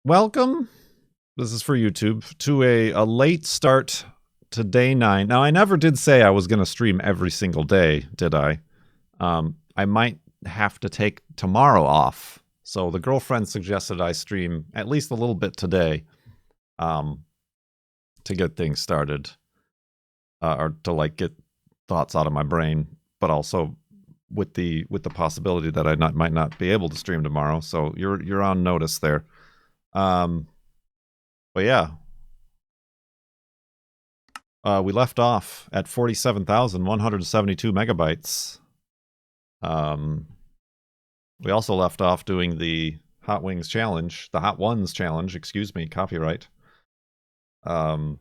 welcome. This is for YouTube to a late start to day 9. Now, I never did say I was going to stream every single day, did I? I might have to take tomorrow off. So the girlfriend suggested I stream at least a little bit today to get things started. Or to like get thoughts out of my brain, but also with the possibility that I might not be able to stream tomorrow. So you're on notice there. But yeah. We left off at 47,172 megabytes. We also left off doing the Hot Wings challenge, the Hot Ones challenge, excuse me, copyright. That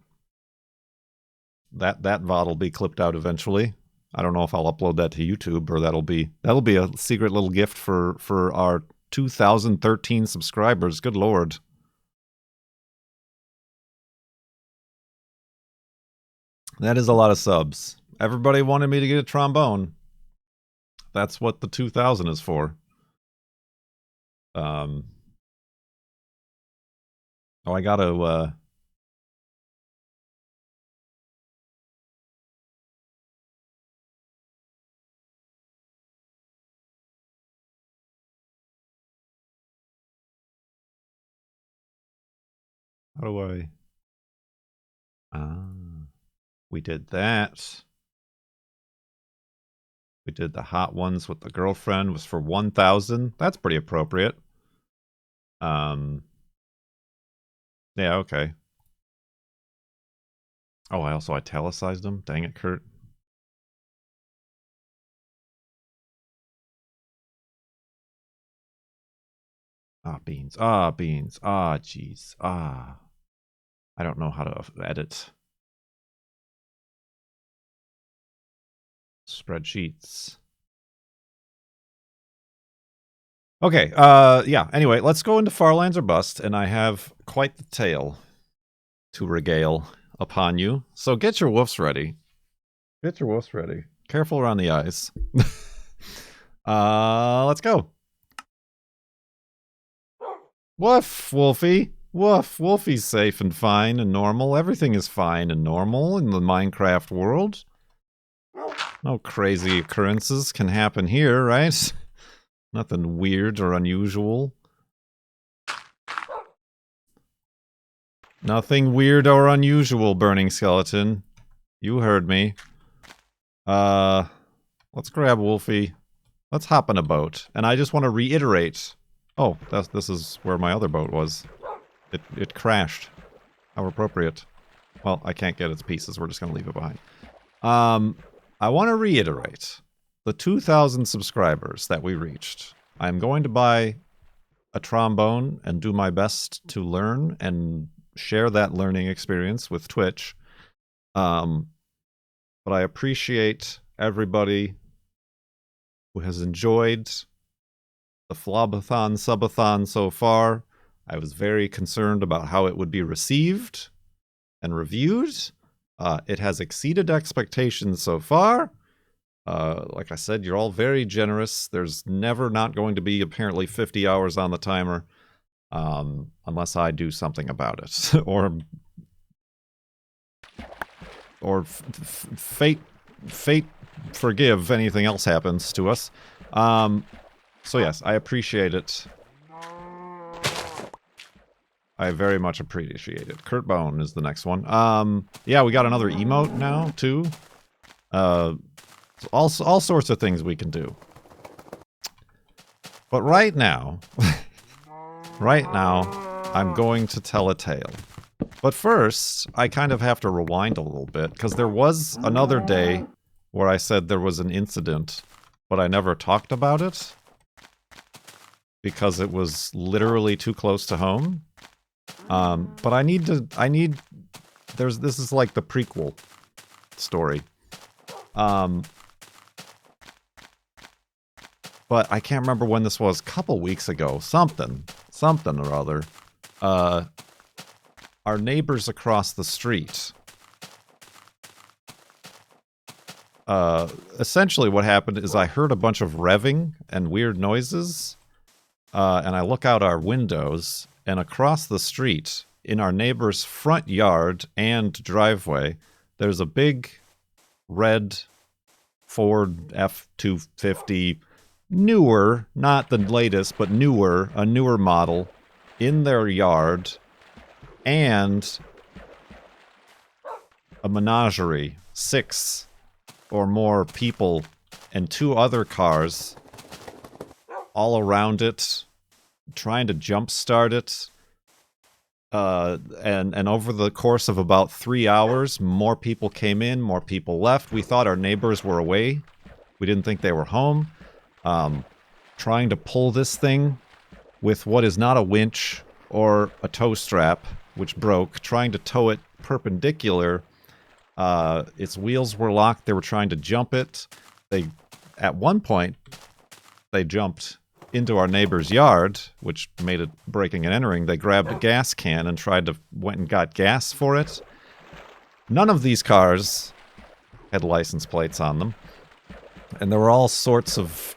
VOD will be clipped out eventually. I don't know if I'll upload that to YouTube or that'll be a secret little gift for our 2013 subscribers. Good Lord. That is a lot of subs. Everybody wanted me to get a trombone. That's what the 2000 is for. Oh, I gotta, how do I... we did that. We did the Hot Ones with the girlfriend, was for 1,000. That's pretty appropriate. Yeah, okay. Oh, I also italicized them. Dang it, Kurt. Ah, beans. Ah, beans. Ah, jeez. Ah. I don't know how to edit spreadsheets. Okay, yeah, anyway, let's go into Farlands or Bust, and I have quite the tale to regale upon you. So get your woofs ready. Get your woofs ready. Careful around the eyes. Let's go. Woof, Wolfie. Woof, Wolfie's safe and fine and normal. Everything is fine and normal in the Minecraft world. No crazy occurrences can happen here, right? Nothing weird or unusual. Nothing weird or unusual, Burning Skeleton. You heard me. Let's grab Wolfie. Let's hop in a boat. And I just want to reiterate. Oh, this is where my other boat was. It crashed. How appropriate. Well, I can't get its pieces. We're just going to leave it behind. I want to reiterate. The 2,000 subscribers that we reached. I'm going to buy a trombone and do my best to learn and share that learning experience with Twitch. But I appreciate everybody who has enjoyed the FLoB-A-THON, Subathon so far. I was very concerned about how it would be received and reviewed. It has exceeded expectations so far. Like I said, you're all very generous. There's never not going to be apparently 50 hours on the timer. Unless I do something about it. or fate forgive anything else happens to us. So yes, I appreciate it. I very much appreciate it. Kurt Bone is the next one. Yeah, we got another emote now, too. All sorts of things we can do. But right now, I'm going to tell a tale. But first, I kind of have to rewind a little bit, because there was another day where I said there was an incident, but I never talked about it, because it was literally too close to home. But this is like the prequel story. But I can't remember when this was, a couple weeks ago, something or other. Our neighbors across the street. Essentially what happened is I heard a bunch of revving and weird noises, and I look out our windows, and across the street, in our neighbor's front yard and driveway, there's a big red Ford F-250, newer, not the latest, but newer, a newer model, in their yard, and a menagerie, 6 or more people, and 2 other cars all around it, trying to jumpstart it. And over the course of about 3 hours, more people came in, more people left. We thought our neighbors were away. We didn't think they were home. Trying to pull this thing with what is not a winch or a tow strap, which broke, trying to tow it perpendicular. Its wheels were locked. They were trying to jump it. At one point, they jumped into our neighbor's yard, which made it breaking and entering. They grabbed a gas can and went and got gas for it. None of these cars had license plates on them. And there were all sorts of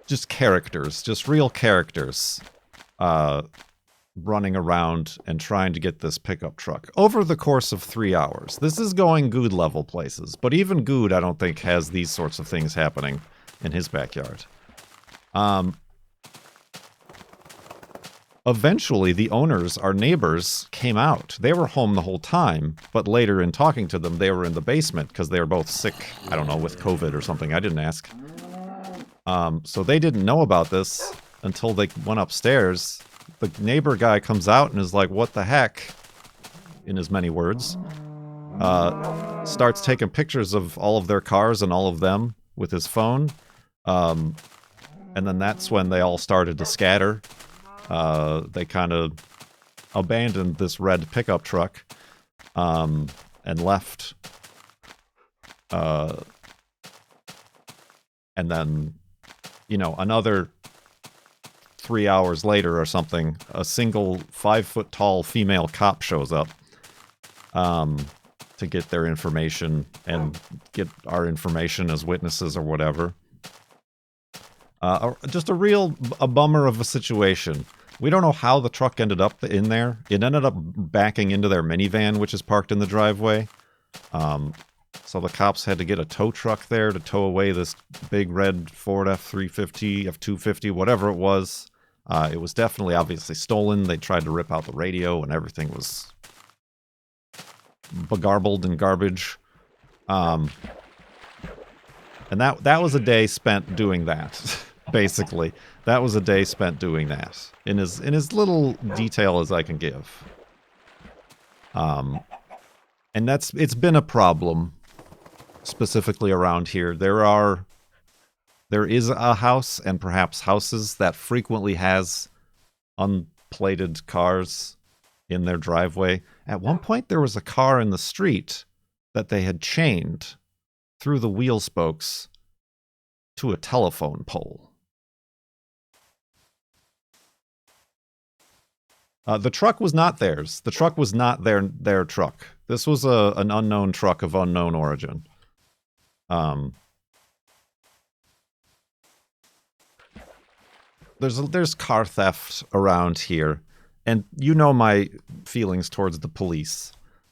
just characters, just real characters, running around and trying to get this pickup truck over the course of 3 hours. This is going Good level places, but even Good, I don't think, has these sorts of things happening in his backyard. Eventually, the owners, our neighbors, came out. They were home the whole time, but later in talking to them, they were in the basement because they were both sick, I don't know, with COVID or something. I didn't ask. So they didn't know about this until they went upstairs. The neighbor guy comes out and is like, what the heck? In as many words. Starts taking pictures of all of their cars and all of them with his phone. And then that's when they all started to scatter. They kind of abandoned this red pickup truck and left. And then, another 3 hours later or something, a single 5-foot-tall female cop shows up to get their information and get our information as witnesses or whatever. Just a bummer of a situation. We don't know how the truck ended up in there. It ended up backing into their minivan, which is parked in the driveway. So the cops had to get a tow truck there to tow away this big red Ford F-350, F-250, whatever it was. It was definitely obviously stolen. They tried to rip out the radio and everything was begarbled and garbage. And that was a day spent doing that. Basically, that was a day spent doing that in as little detail as I can give. And it's been a problem specifically around here. There is a house and perhaps houses that frequently has unplated cars in their driveway. At one point, there was a car in the street that they had chained through the wheel spokes to a telephone pole. The truck was not theirs. The truck was not their truck. This was an unknown truck of unknown origin. There's car theft around here, and you know my feelings towards the police.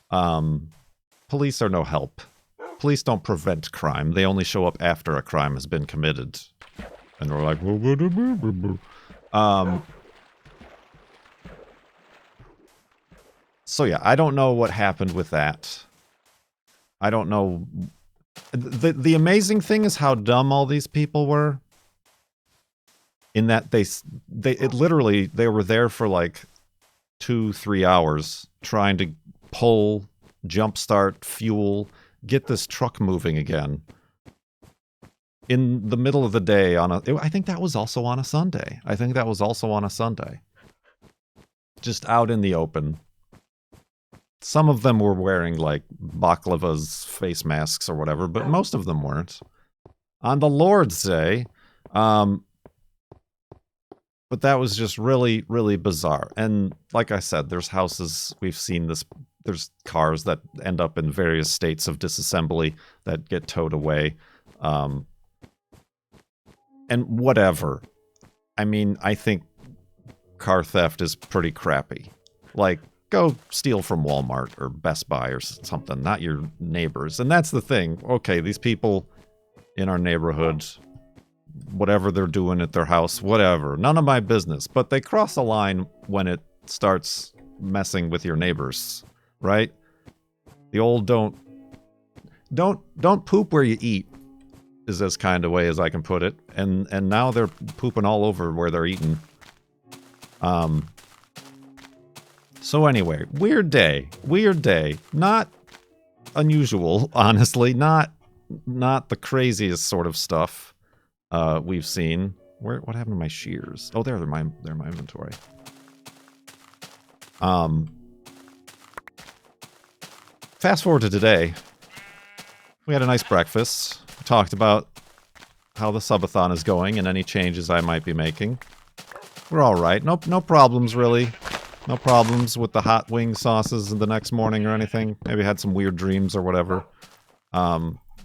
Police are no help. Police don't prevent crime. They only show up after a crime has been committed. And we're like, so yeah, I don't know what happened with that. I don't know. The amazing thing is how dumb all these people were. In that they were there for like 2-3 hours trying to pull, jumpstart, fuel, get this truck moving again. In the middle of the day I think that was also on a Sunday. Just out in the open. Some of them were wearing like baklava's face masks or whatever, but most of them weren't. On the Lord's Day, but that was just really, really bizarre. And like I said, there's houses, we've seen this, there's cars that end up in various states of disassembly that get towed away. And whatever. I mean, I think car theft is pretty crappy. Like, go steal from Walmart or Best Buy or something, not your neighbors. And that's the thing. Okay, these people in our neighborhood, whatever they're doing at their house, whatever, none of my business. But they cross a line when it starts messing with your neighbors, right? The old don't poop where you eat is as kind of way as I can put it. And now they're pooping all over where they're eating. So anyway, weird day. Not unusual, honestly. Not the craziest sort of stuff we've seen. What happened to my shears? Oh, they're my inventory. Fast forward to today. We had a nice breakfast. We talked about how the Subathon is going and any changes I might be making. We're all right. No problems, really. No problems with the hot wing sauces the next morning or anything. Maybe had some weird dreams or whatever.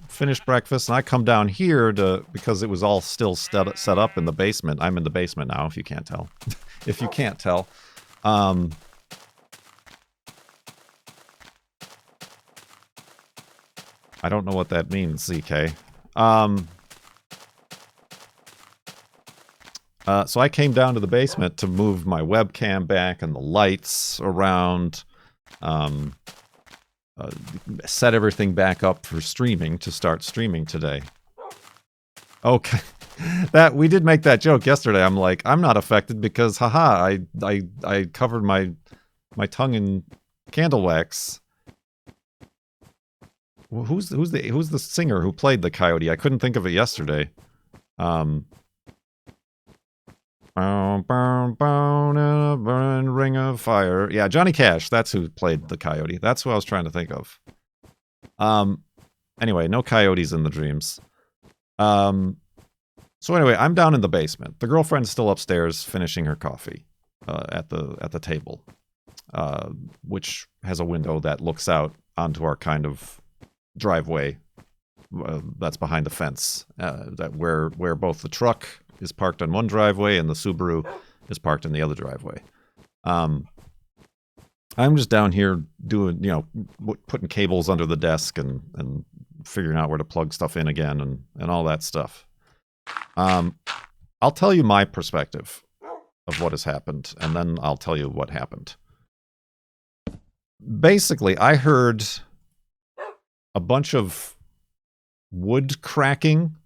Finished breakfast, and I come down here because it was all still set up in the basement. I'm in the basement now, if you can't tell. If you can't tell. I don't know what that means, ZK. So I came down to the basement to move my webcam back and the lights around, set everything back up for streaming to start streaming today. Okay, we did make that joke yesterday. I'm like, I'm not affected because, haha, I covered my tongue in candle wax. Who's the singer who played the coyote? I couldn't think of it yesterday. Ring of fire. Yeah, Johnny Cash. That's who played the coyote. That's who I was trying to think of. Anyway, no coyotes in the dreams. So anyway, I'm down in the basement. The girlfriend's still upstairs finishing her coffee at the table, which has a window that looks out onto our kind of driveway that's behind the fence, where both the truck is parked on one driveway and the Subaru is parked in the other driveway. I'm just down here doing, putting cables under the desk and figuring out where to plug stuff in again and all that stuff. I'll tell you my perspective of what has happened, and then I'll tell you what happened. Basically, I heard a bunch of wood cracking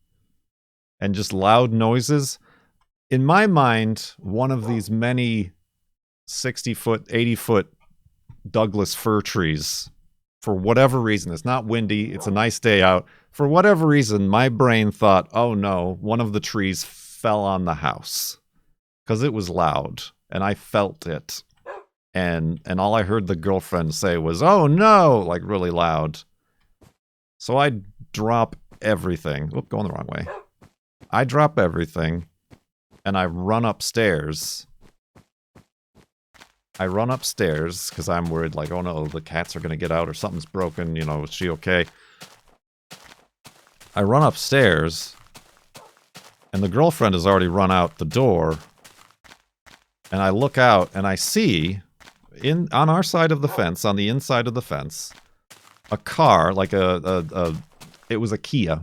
and just loud noises. In my mind, one of these many 60-foot, 80-foot Douglas fir trees, for whatever reason, it's not windy, it's a nice day out. For whatever reason, my brain thought, oh no, one of the trees fell on the house. Because it was loud, and I felt it. And all I heard the girlfriend say was, oh no, like really loud. So I drop everything. Oop, going the wrong way. I drop everything, and I run upstairs. Because I'm worried, like, oh no, the cats are going to get out or something's broken, is she okay? I run upstairs, and the girlfriend has already run out the door, and I look out, and I see, on our side of the fence, on the inside of the fence, a car, like it was a Kia,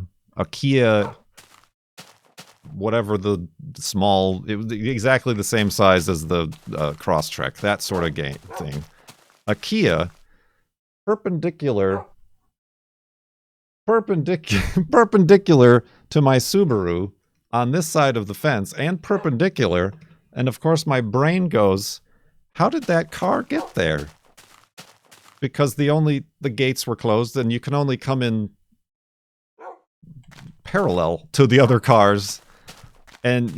whatever the small, it was exactly the same size as the Crosstrek, that sort of thing. A Kia, perpendicular to my Subaru on this side of the fence, and perpendicular, and of course my brain goes, how did that car get there? Because the gates were closed, and you can only come in parallel to the other cars. And,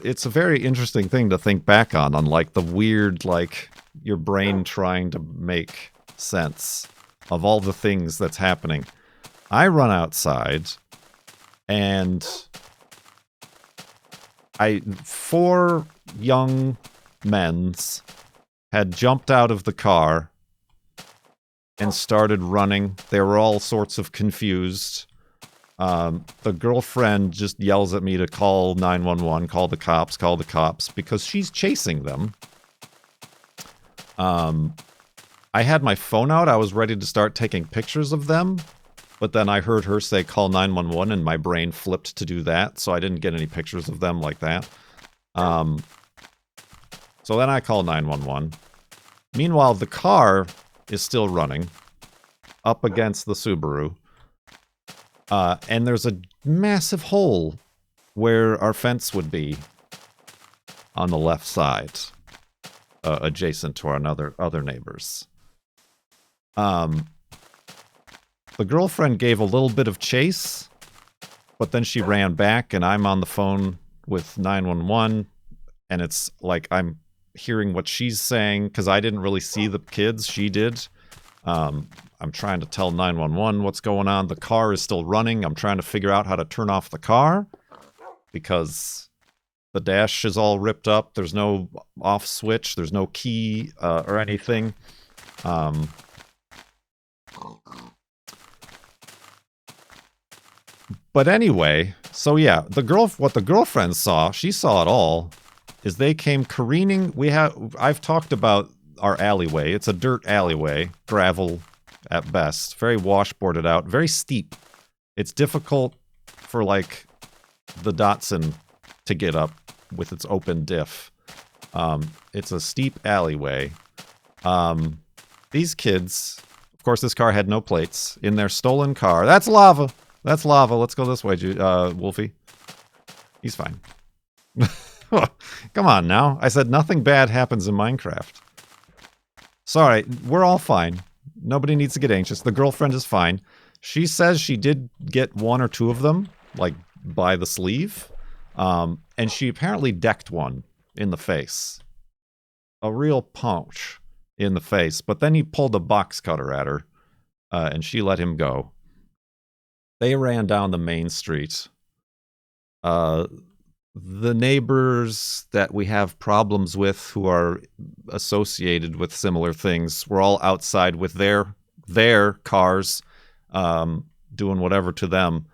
it's a very interesting thing to think back on like the weird, like, your brain trying to make sense of all the things that's happening. I run outside, and 4 young men's had jumped out of the car and started running. They were all sorts of confused. The girlfriend just yells at me to call 911, call the cops, because she's chasing them. I had my phone out. I was ready to start taking pictures of them, but then I heard her say call 911, and my brain flipped to do that, so I didn't get any pictures of them like that. So then I call 911. Meanwhile, the car is still running up against the Subaru. And there's a massive hole where our fence would be on the left side, adjacent to our other neighbors. The girlfriend gave a little bit of chase, but then she ran back, and I'm on the phone with 911, and it's like I'm hearing what she's saying, because I didn't really see the kids, she did. I'm trying to tell 911 what's going on. The car is still running. I'm trying to figure out how to turn off the car, because the dash is all ripped up. There's no off switch. There's no key or anything. But anyway, so yeah, what the girlfriend saw, she saw it all, is they came careening. I've talked about our alleyway. It's a dirt alleyway, gravel at best, very washboarded out, very steep. It's difficult for like the Datsun to get up with its open diff. It's a steep alleyway. These kids, of course, this car had no plates. In their stolen car, that's lava. That's lava. Let's go this way, Wolfie. He's fine. Come on now. I said nothing bad happens in Minecraft. Sorry, we're all fine. Nobody needs to get anxious. The girlfriend is fine. She says she did get one or two of them, like, by the sleeve. And she apparently decked one in the face. A real punch in the face. But then he pulled a box cutter at her, and she let him go. They ran down the main street. The neighbors that we have problems with, who are associated with similar things, were all outside with their cars, doing whatever to them.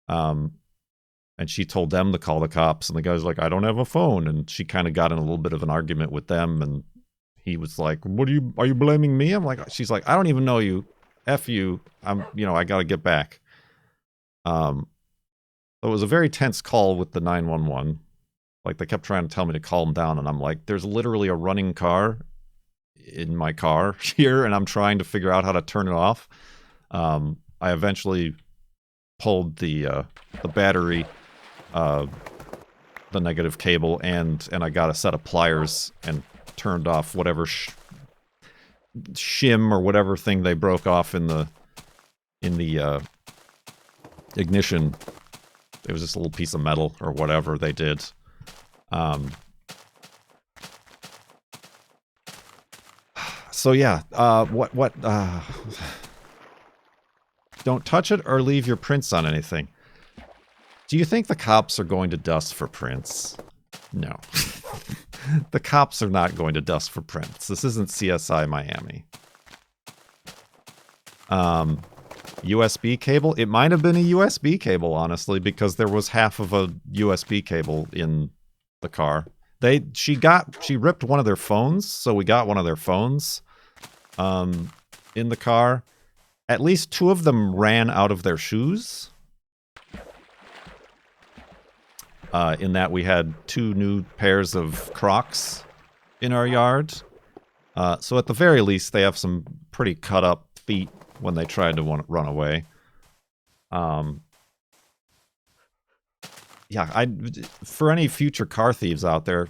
And she told them to call the cops, and the guy's like, I don't have a phone. And she kind of got in a little bit of an argument with them, and he was like, are you blaming me? She's like, I don't even know you. F you. I gotta get back. So it was a very tense call with the 911. Like, they kept trying to tell me to calm down, and I'm like, there's literally a running car in my car here, and I'm trying to figure out how to turn it off. I eventually pulled the battery, the negative cable, and I got a set of pliers and turned off whatever shim or whatever thing they broke off in the ignition. It was just a little piece of metal or whatever they did. So yeah, don't touch it or leave your prints on anything. Do you think the cops are going to dust for prints? No. The cops are not going to dust for prints. This isn't CSI Miami. USB cable? It might have been a USB cable, honestly, because there was half of a USB cable in the car. She ripped one of their phones, so we got one of their phones in the car. At least two of them ran out of their shoes. In that we had two new pairs of Crocs in our yard. So at the very least, they have some pretty cut up feet when they tried to run away. Yeah, for any future car thieves out there,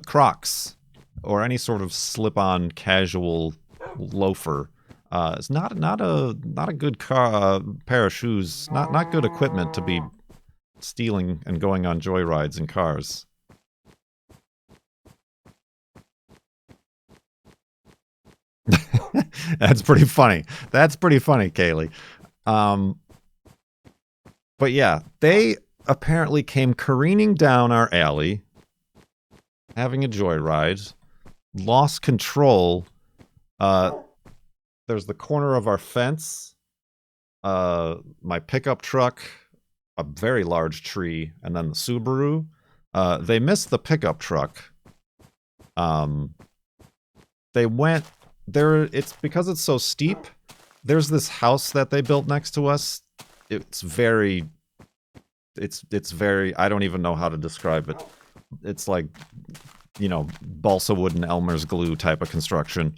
Crocs or any sort of slip-on casual loafer is not a good pair of shoes. Not good equipment to be stealing and going on joyrides in cars. That's pretty funny. That's pretty funny, Kaylee. But yeah, they apparently came careening down our alley, having a joyride, lost control. There's the corner of our fence. My pickup truck a very large tree, and then the Subaru. They missed the pickup truck. They went there. It's because it's so steep. There's this house that they built next to us. It's very. It's very. I don't even know how to describe it. It's like, you know, balsa wood and Elmer's glue type of construction.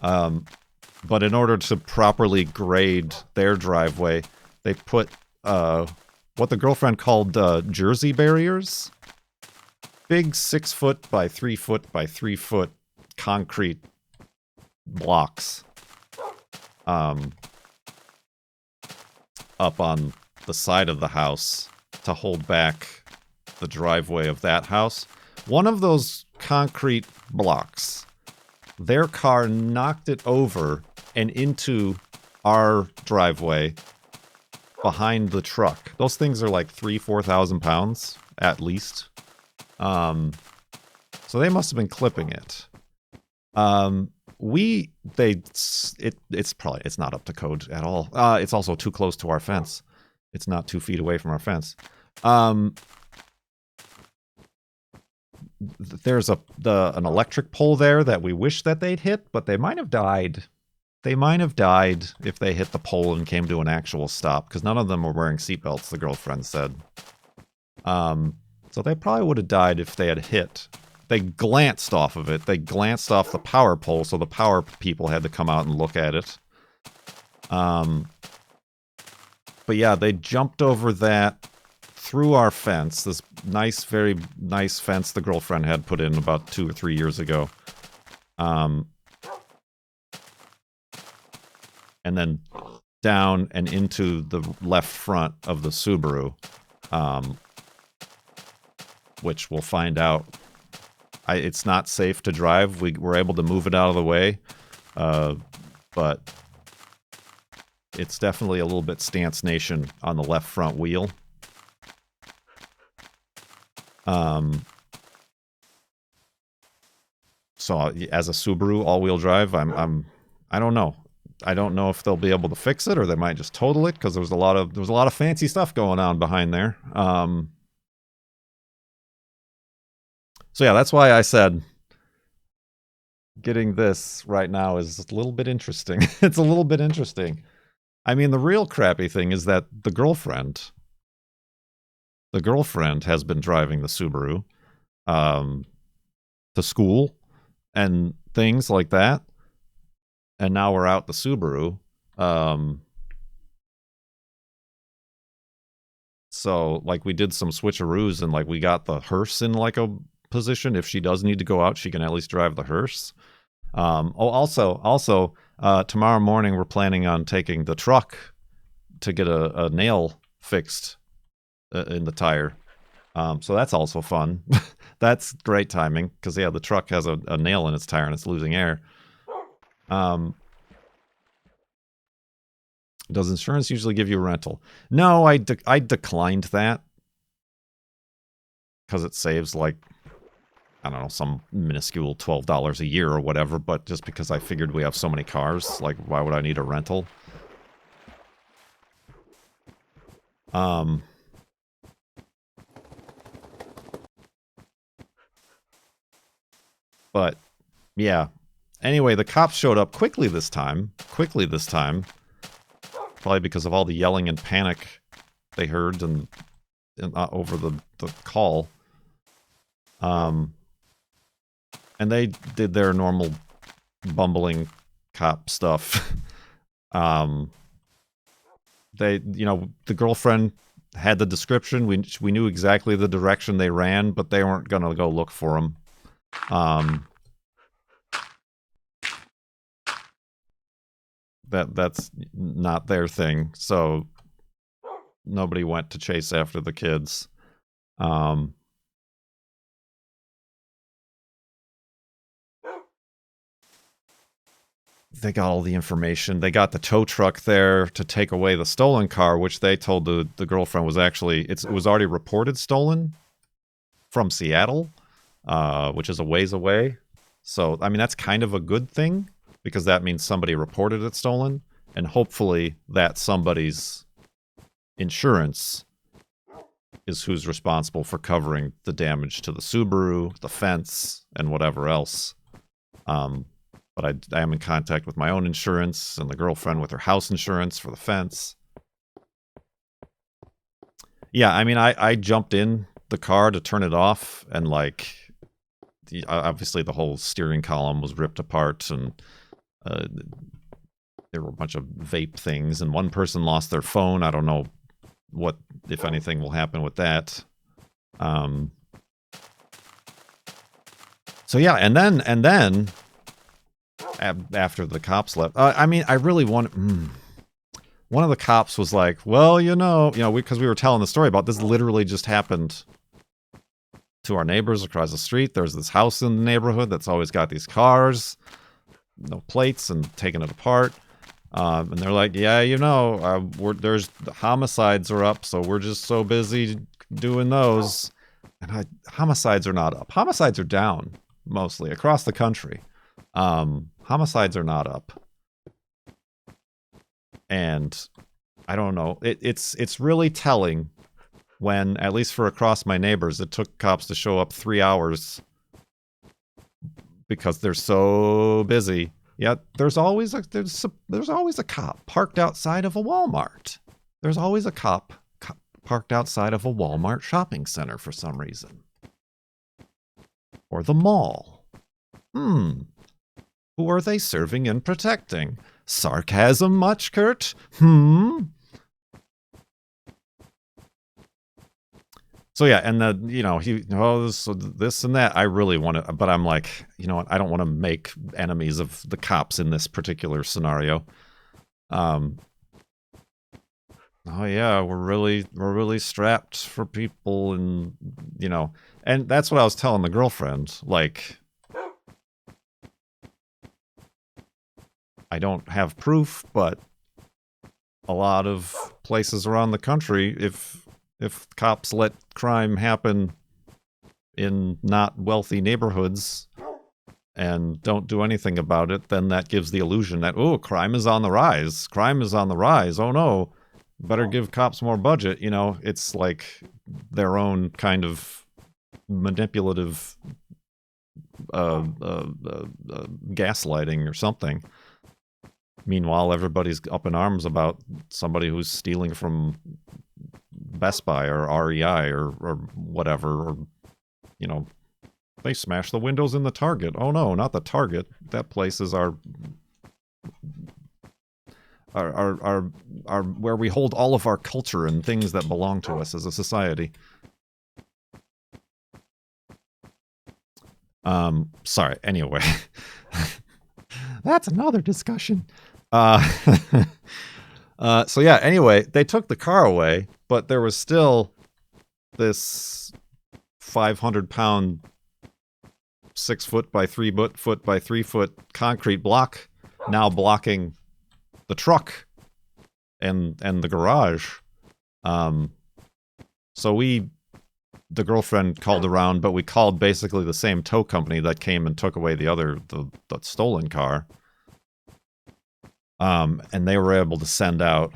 But in order to properly grade their driveway, they put what the girlfriend called Jersey barriers. Big 6 foot by 3 foot by 3 foot concrete blocks up on the side of the house to hold back the driveway of that house. One of those concrete blocks, their car knocked it over and into our driveway behind the truck. Those things are like 3,000-4,000 pounds at least. So they must have been clipping it. It's not up to code at all. It's also too close to our fence. It's not 2 feet away from our fence. There's an electric pole there that we wish that they'd hit, but they might have died. They might have died if they hit the pole and came to an actual stop, because none of them were wearing seatbelts, the girlfriend said. So they probably would have died if they had hit. They glanced off of it. They glanced off the power pole, so the power people had to come out and look at it. But yeah, they jumped over that through our fence, this nice, very nice fence the girlfriend had put in about 2 or 3 years ago. And then down and into the left front of the Subaru, which we'll find out. It's not safe to drive. We were able to move it out of the way, but it's definitely a little bit stance nation on the left front wheel. So as a Subaru all-wheel drive, I don't know. I don't know if they'll be able to fix it, or they might just total it, because there was a lot of fancy stuff going on behind there. So yeah, that's why I said getting this right now is a little bit interesting. It's a little bit interesting. I mean, the real crappy thing is that the girlfriend has been driving the Subaru to school and things like that. And now we're out the Subaru. So, like, we did some switcheroos, and, like, we got the hearse in, like, a position. If she does need to go out, she can at least drive the hearse. Also, tomorrow morning we're planning on taking the truck to get a nail fixed in the tire. So that's also fun. That's great timing, because, yeah, the truck has a nail in its tire and it's losing air. Does insurance usually give you a rental? No, I declined that, because it saves, like, I don't know, some minuscule $12 a year or whatever, but just because I figured we have so many cars, like, why would I need a rental? But, yeah. Anyway, the cops showed up quickly this time. Probably because of all the yelling and panic they heard and over the call. And they did their normal bumbling cop stuff. The girlfriend had the description. We knew exactly the direction they ran, but they weren't gonna go look for them. That's not their thing. So nobody went to chase after the kids. They got all the information. They got the tow truck there to take away the stolen car, which they told the girlfriend was actually, it was already reported stolen from Seattle, which is a ways away. So, I mean, that's kind of a good thing, because that means somebody reported it stolen, and hopefully that somebody's insurance is who's responsible for covering the damage to the Subaru, the fence, and whatever else. But I am in contact with my own insurance and the girlfriend with her house insurance for the fence. Yeah, I mean, I jumped in the car to turn it off, and like, obviously the whole steering column was ripped apart, and there were a bunch of vape things, and one person lost their phone. I don't know what, if anything, will happen with that. So yeah, and then after the cops left, I mean, I really want. One of the cops was like, "Well, because we were telling the story about this. Literally just happened to our neighbors across the street. There's this house in the neighborhood that's always got these cars, no plates, and taking it apart." And they're like, "Yeah, there's the homicides are up, so we're just so busy doing those." And homicides are not up. Homicides are down mostly across the country. Homicides are not up. And I don't know. It's really telling when, at least for across my neighbors, it took cops to show up 3 hours because they're so busy. Yet there's always a cop parked outside of a Walmart. There's always a cop parked outside of a Walmart shopping center for some reason. Or the mall. Who are they serving and protecting? Sarcasm much, Kurt? So yeah, and this and that. I really want to, but I'm like, you know what? I don't want to make enemies of the cops in this particular scenario. Oh yeah, we're really strapped for people, and and that's what I was telling the girlfriend. Like, I don't have proof, but a lot of places around the country, if cops let crime happen in not wealthy neighborhoods and don't do anything about it, then that gives the illusion that, oh, crime is on the rise. Crime is on the rise. Oh no, better give cops more budget. It's like their own kind of manipulative gaslighting or something. Meanwhile, everybody's up in arms about somebody who's stealing from Best Buy or REI or whatever, or they smashed the windows in the Target. Oh no, not the Target. That place is our where we hold all of our culture and things that belong to us as a society. Sorry. Anyway, that's another discussion. So yeah, anyway, they took the car away, but there was still this 500-pound 6 foot by 3 foot by 3 foot concrete block now blocking the truck and the garage. So the girlfriend called around, but we called basically the same tow company that came and took away the stolen car. And they were able to send out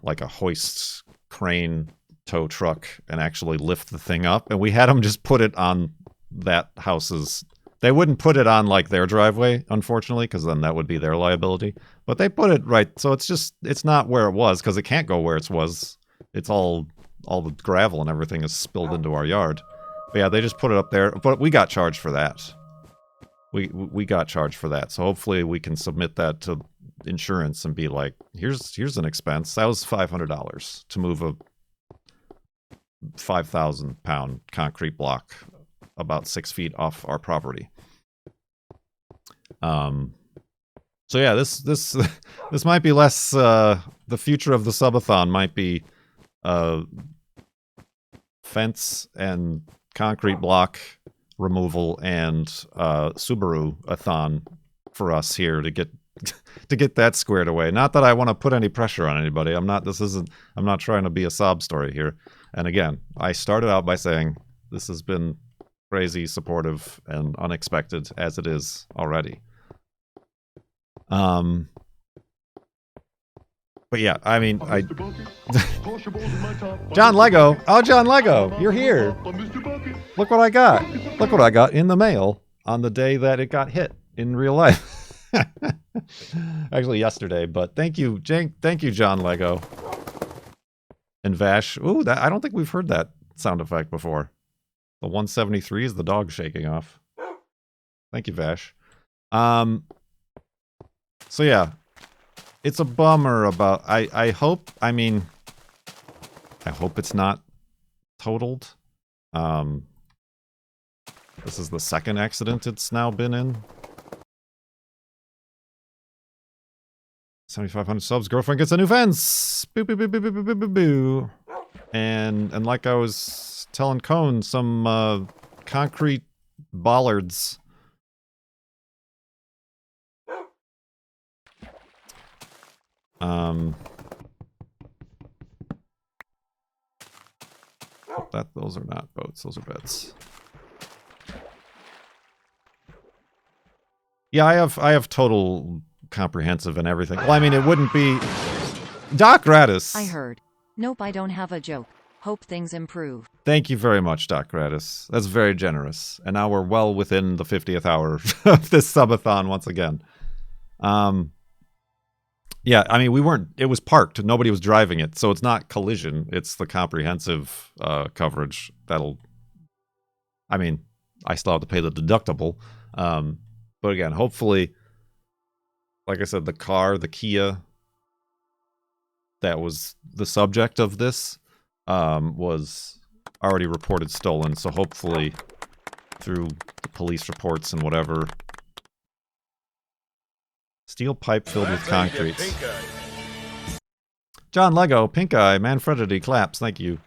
like a hoist crane tow truck and actually lift the thing up. And we had them just put it on that house's. They wouldn't put it on like their driveway, unfortunately, because then that would be their liability. But they put it right, so it's not where it was, because it can't go where it was. It's all the gravel and everything is spilled into our yard. But yeah, they just put it up there. But we got charged for that. We got charged for that. So hopefully we can submit that to insurance and be like, here's an expense. That was $500 to move a 5,000-pound concrete block about 6 feet off our property. So yeah, this might be less. The future of the Subathon might be fence and concrete block removal and Subaru-a-thon for us here to get that squared away. Not that I want to put any pressure on anybody. I'm not trying to be a sob story here. And again, I started out by saying this has been crazy supportive and unexpected as it is already. But But yeah, I mean, John Lego. Oh, John Lego, you're here. Look what I got. Look what I got in the mail on the day that it got hit in real life. Actually, yesterday. But thank you, Jane. Thank you, John Lego. And Vash. Ooh, that, I don't think we've heard that sound effect before. The 173 is the dog shaking off. Thank you, Vash. So yeah, it's a bummer about, I hope, I mean, I hope it's not totaled. This is the second accident it's now been in. 7,500 subs, girlfriend gets a new fence! Boo, boo, boo, boo, boo, boo, boo, boo, boo. And like I was telling Cone, some, concrete bollards. Those are not boats, those are beds. Yeah, I have total comprehensive and everything. Well, I mean, it wouldn't be... Doc Radis! I heard. Nope, I don't have a joke. Hope things improve. Thank you very much, Doc Radis. That's very generous. And now we're well within the 50th hour of this subathon once again. Yeah, I mean, we weren't... It was parked. Nobody was driving it. So it's not collision. It's the comprehensive coverage that'll... I mean, I still have to pay the deductible. But again, hopefully, like I said, the car, the Kia, that was the subject of this, was already reported stolen. So hopefully, through the police reports and whatever, steel pipe filled with concrete. John Lego, pink eye, Manfredity claps. Thank you.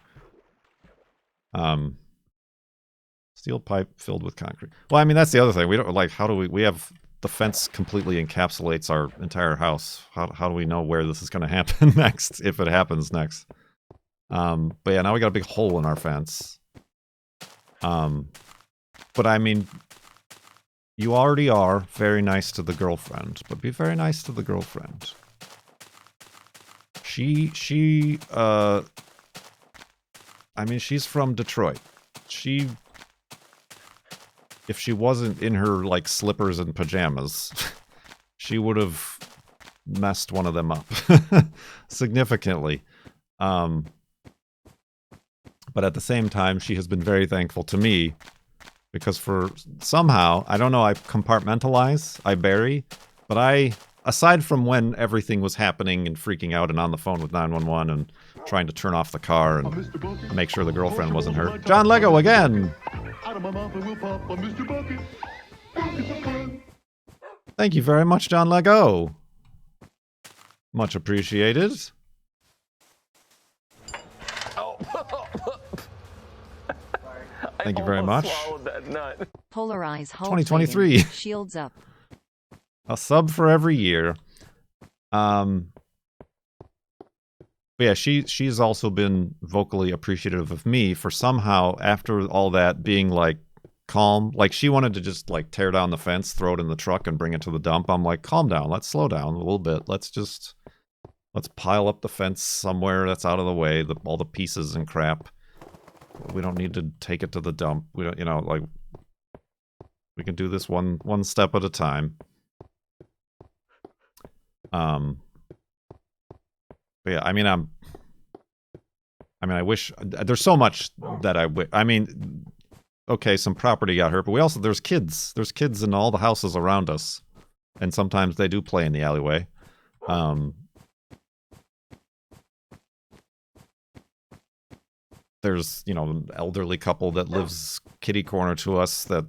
Steel pipe filled with concrete. Well, I mean, that's the other thing. We don't, like, how do we have the fence completely encapsulates our entire house. How do we know where this is going to happen next, if it happens next? But yeah, now we got a big hole in our fence. But I mean, you already are very nice to the girlfriend, but be very nice to the girlfriend. I mean, she's from Detroit. If she wasn't in her, like, slippers and pajamas, she would have messed one of them up significantly. But at the same time, she has been very thankful to me because for somehow, I don't know, I compartmentalize, I bury, but aside from when everything was happening and freaking out and on the phone with 911 and trying to turn off the car and make sure the girlfriend wasn't hurt. John Lego again! Thank you very much, John Lego. Much appreciated. Thank you very much. Polarize hull 2023. Shields up. A sub for every year. But yeah, she's also been vocally appreciative of me for somehow, after all that, being, like, calm. Like, she wanted to just, like, tear down the fence, throw it in the truck, and bring it to the dump. I'm like, calm down. Let's slow down a little bit. Let's pile up the fence somewhere that's out of the way, all the pieces and crap. We don't need to take it to the dump. We don't, you know, like, we can do this one step at a time. But yeah, I mean, I wish there's so much that I mean, okay, some property got hurt, but there's kids in all the houses around us, and sometimes they do play in the alleyway. There's, you know, an elderly couple that lives kitty corner to us that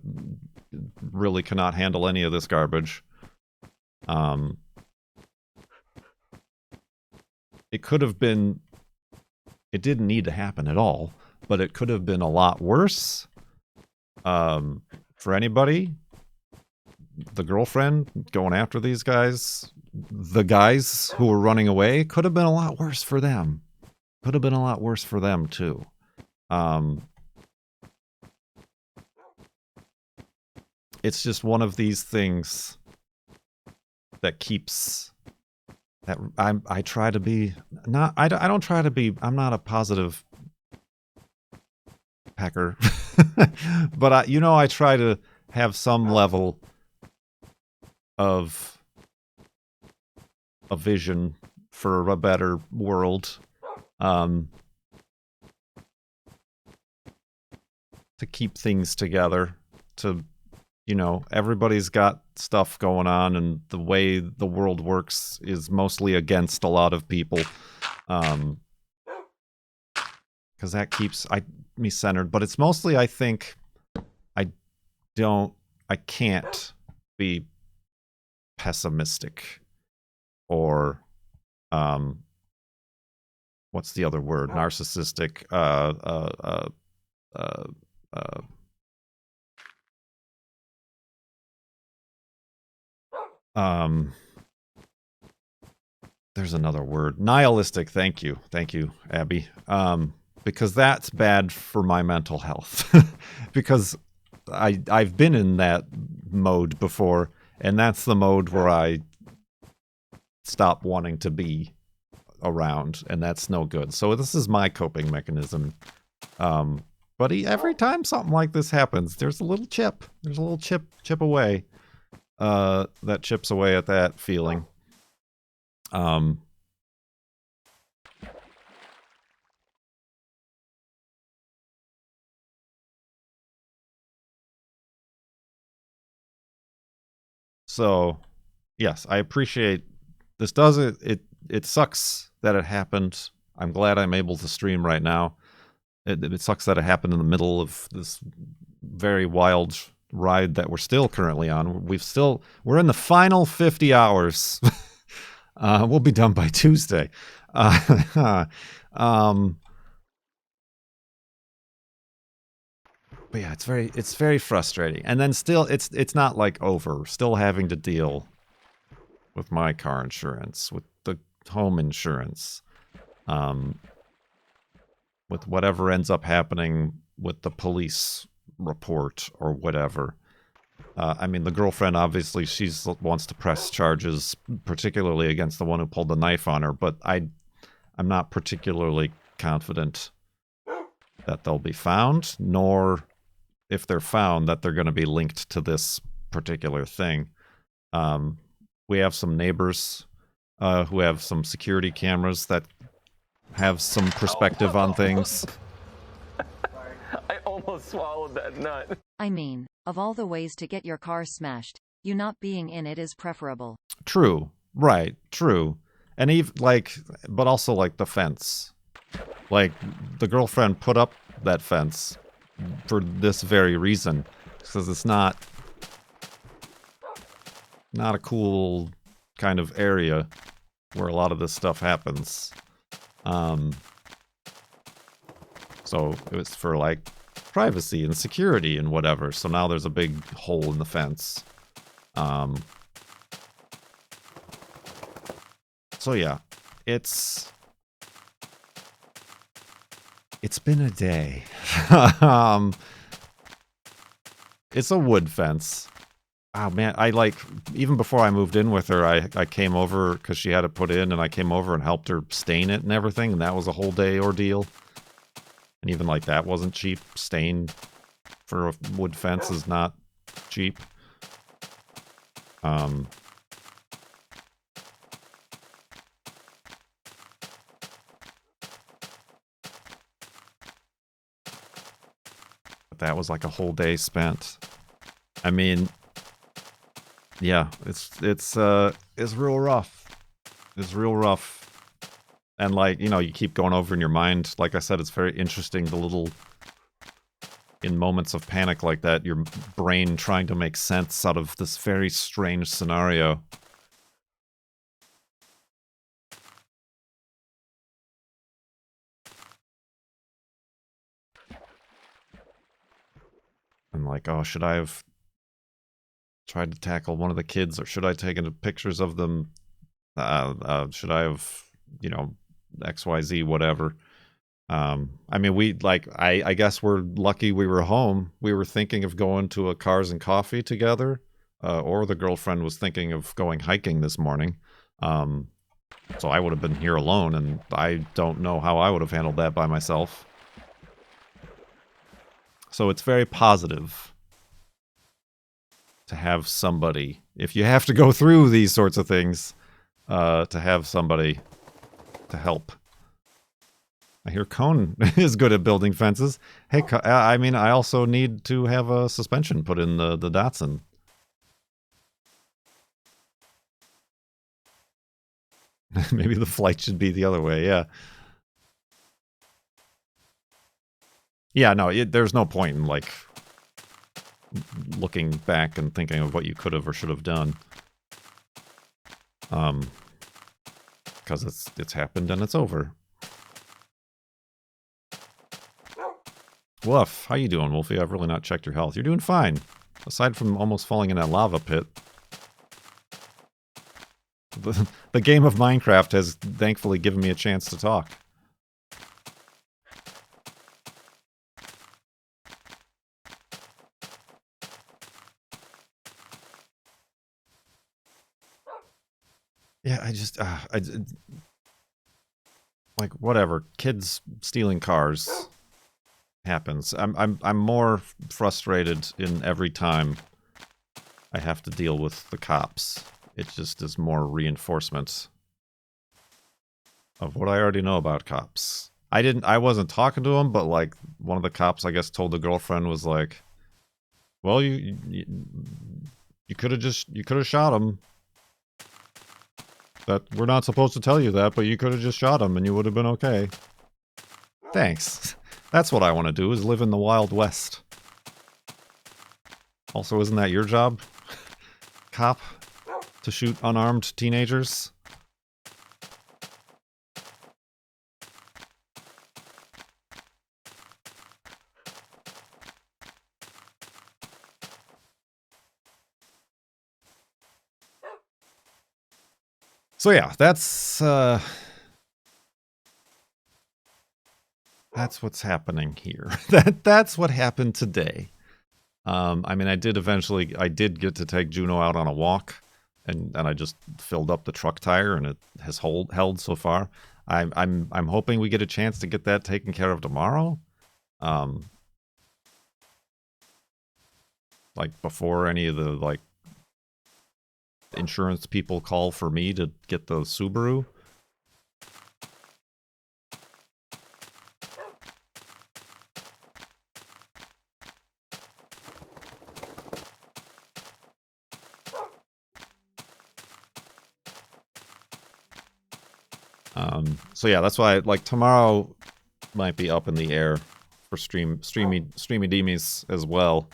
really cannot handle any of this garbage. It could have been... It didn't need to happen at all, but it could have been a lot worse. For anybody. The girlfriend going after these guys. The guys who were running away. Could have been a lot worse for them. Could have been a lot worse for them, too. It's just one of these things that keeps I try to be not. I don't try to be. I'm not a positive pecker, but I try to have some level of a vision for a better world, to keep things together. To everybody's got stuff going on, and the way the world works is mostly against a lot of people, because that keeps me centered. But it's mostly, I think, I can't be pessimistic or what's the other word? Narcissistic. There's another word. Nihilistic. Thank you, Abby. Because that's bad for my mental health. Because I've been in that mode before, and that's the mode where I stop wanting to be around, and that's no good. So this is my coping mechanism. But every time something like this happens, there's a little chip. There's a little chip away. That chips away at that feeling. So, yes, I appreciate this. It sucks that it happened. I'm glad I'm able to stream right now. It sucks that it happened in the middle of this very wild ride that we're still currently on. We're in the final 50 hours. We'll be done by Tuesday. But yeah, it's very frustrating. And then still, it's not like over. Still having to deal with my car insurance, with the home insurance, with whatever ends up happening with the police report or whatever. I mean, the girlfriend, obviously, she wants to press charges, particularly against the one who pulled the knife on her, but I'm not particularly confident that they'll be found, nor, if they're found, that they're going to be linked to this particular thing. We have some neighbors who have some security cameras that have some perspective on things. I almost swallowed that nut. I mean, of all the ways to get your car smashed, you not being in it is preferable. True. Right. True. And even but also the fence. Like, the girlfriend put up that fence for this very reason, because it's not a cool kind of area where a lot of this stuff happens. So it was for privacy and security and whatever. So now there's a big hole in the fence. So yeah, it's been a day. It's a wood fence. Oh man, even before I moved in with her, I came over because she had it put in, and I came over and helped her stain it and everything, and that was a whole day ordeal. And even that wasn't cheap. Stain for a wood fence is not cheap. But that was a whole day spent. I mean, yeah, it's real rough. It's real rough. And you keep going over in your mind. Like I said, it's very interesting, in moments of panic like that, your brain trying to make sense out of this very strange scenario. And oh, should I have tried to tackle one of the kids, or should I take pictures of them? Should I have, XYZ, whatever. I mean, I guess we're lucky we were home. We were thinking of going to a Cars and Coffee together, or the girlfriend was thinking of going hiking this morning. So I would have been here alone, and I don't know how I would have handled that by myself. So it's very positive to have somebody, if you have to go through these sorts of things, to have somebody to help. I hear Cone is good at building fences. Hey, I mean, I also need to have a suspension put in the Datsun. Maybe the flight should be the other way, yeah. Yeah, no, there's no point in, like, looking back and thinking of what you could have or should have done. Because it's happened and it's over. Woof, how you doing, Wolfie? I've really not checked your health. You're doing fine. Aside from almost falling in that lava pit. The game of Minecraft has thankfully given me a chance to talk. Yeah, like, whatever. Kids stealing cars happens. I'm more frustrated in every time I have to deal with the cops. It just is more reinforcement of what I already know about cops. I wasn't talking to him, but, like, one of the cops, I guess, told the girlfriend, was like, well, you could have shot him. That we're not supposed to tell you that, but you could have just shot him and you would have been okay. Thanks. That's what I want to do, is live in the Wild West. Also, isn't that your job, cop? To shoot unarmed teenagers? So yeah, that's what's happening here. That's what happened today. I mean, I did get to take Juno out on a walk, and I just filled up the truck tire, and it has held so far. I'm hoping we get a chance to get that taken care of tomorrow. Like, before any of the, like, insurance people call for me to get the Subaru. So yeah, that's why, like, tomorrow might be up in the air for streamy deemies as well,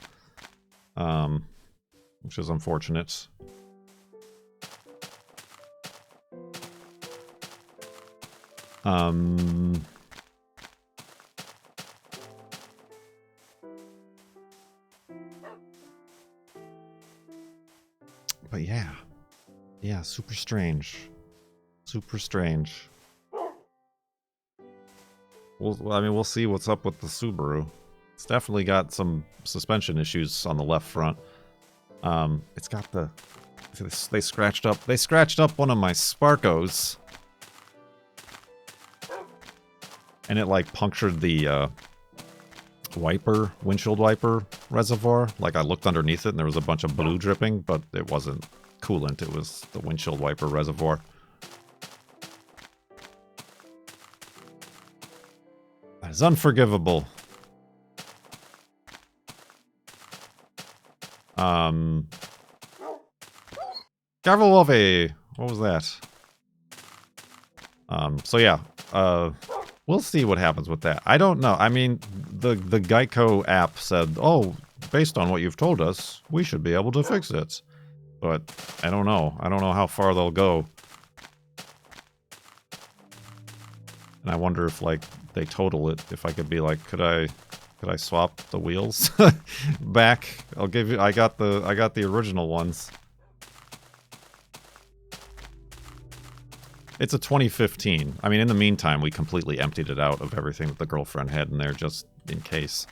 which is unfortunate. But yeah, super strange. We'll see what's up with the Subaru. It's definitely got some suspension issues on the left front. It's got they scratched up one of my Sparkos, and it, like, punctured the windshield wiper reservoir. Like, I looked underneath it and there was a bunch of blue dripping, but it wasn't coolant, it was the windshield wiper reservoir. That is unforgivable. Careful, Wolfie! What was that? So yeah, we'll see what happens with that. I don't know. I mean, the Geico app said, oh, based on what you've told us, we should be able to fix it. But I don't know. I don't know how far they'll go. And I wonder if, like, they total it, if I could be like, could I swap the wheels back? I'll give you, I got the original ones. It's a 2015. I mean, in the meantime, we completely emptied it out of everything that the girlfriend had in there, just in case.